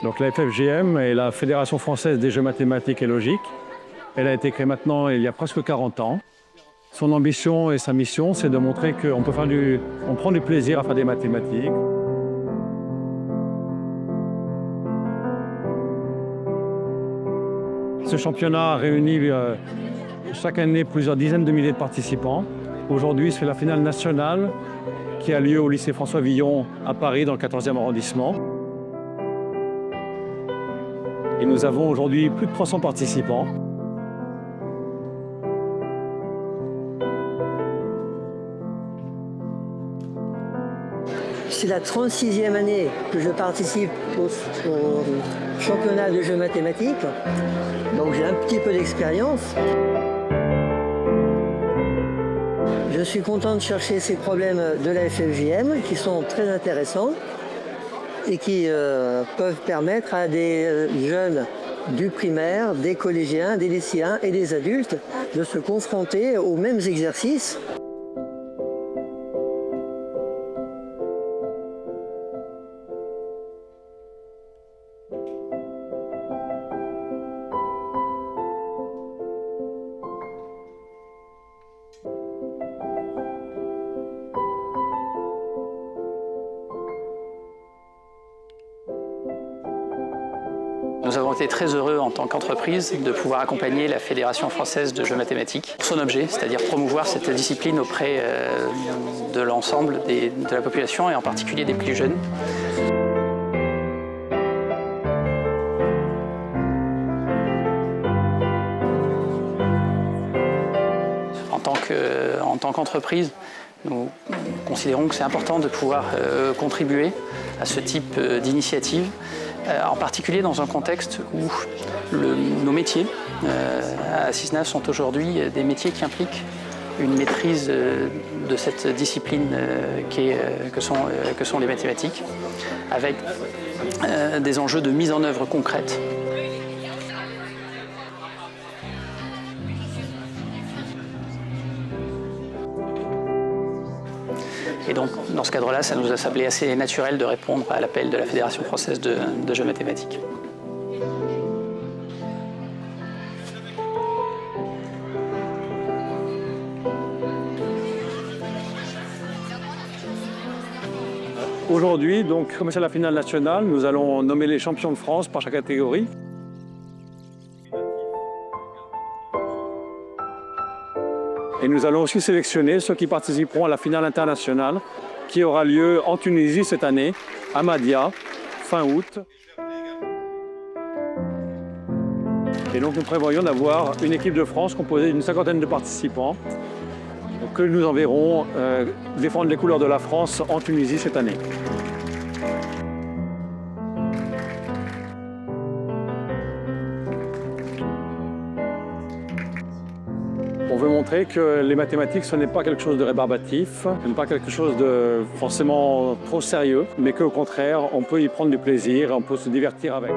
Donc la FFGM est la Fédération française des jeux mathématiques et logiques. Elle a été créée maintenant il y a presque 40 ans. Son ambition et sa mission, c'est de montrer qu'on peut on prend du plaisir à faire des mathématiques. Ce championnat réunit chaque année plusieurs dizaines de milliers de participants. Aujourd'hui, c'est la finale nationale qui a lieu au lycée François Villon à Paris, dans le 14e arrondissement. Et nous avons aujourd'hui plus de 300 participants. C'est la 36e année que je participe au championnat de jeux mathématiques, donc j'ai un petit peu d'expérience. Je suis content de chercher ces problèmes de la FFJM qui sont très intéressants et qui peuvent permettre à des jeunes du primaire, des collégiens, des lycéens et des adultes de se confronter aux mêmes exercices. Nous avons été très heureux en tant qu'entreprise de pouvoir accompagner la Fédération française de jeux mathématiques pour son objet, c'est-à-dire promouvoir cette discipline auprès de l'ensemble de la population et en particulier des plus jeunes. En tant qu'entreprise, nous considérons que c'est important de pouvoir contribuer à ce type d'initiative, en particulier dans un contexte où nos métiers à CISNAV sont aujourd'hui des métiers qui impliquent une maîtrise de cette discipline que sont les mathématiques, avec des enjeux de mise en œuvre concrète. Et donc, dans ce cadre-là, ça nous a semblé assez naturel de répondre à l'appel de la Fédération française de jeux mathématiques. Aujourd'hui, donc, comme c'est la finale nationale, nous allons nommer les champions de France par chaque catégorie. Et nous allons aussi sélectionner ceux qui participeront à la finale internationale qui aura lieu en Tunisie cette année, à Mahdia, fin août. Et donc nous prévoyons d'avoir une équipe de France composée d'une 50aine de participants que nous enverrons défendre les couleurs de la France en Tunisie cette année. On veut montrer que les mathématiques, ce n'est pas quelque chose de rébarbatif, ce n'est pas quelque chose de forcément trop sérieux, mais qu'au contraire, on peut y prendre du plaisir, on peut se divertir avec.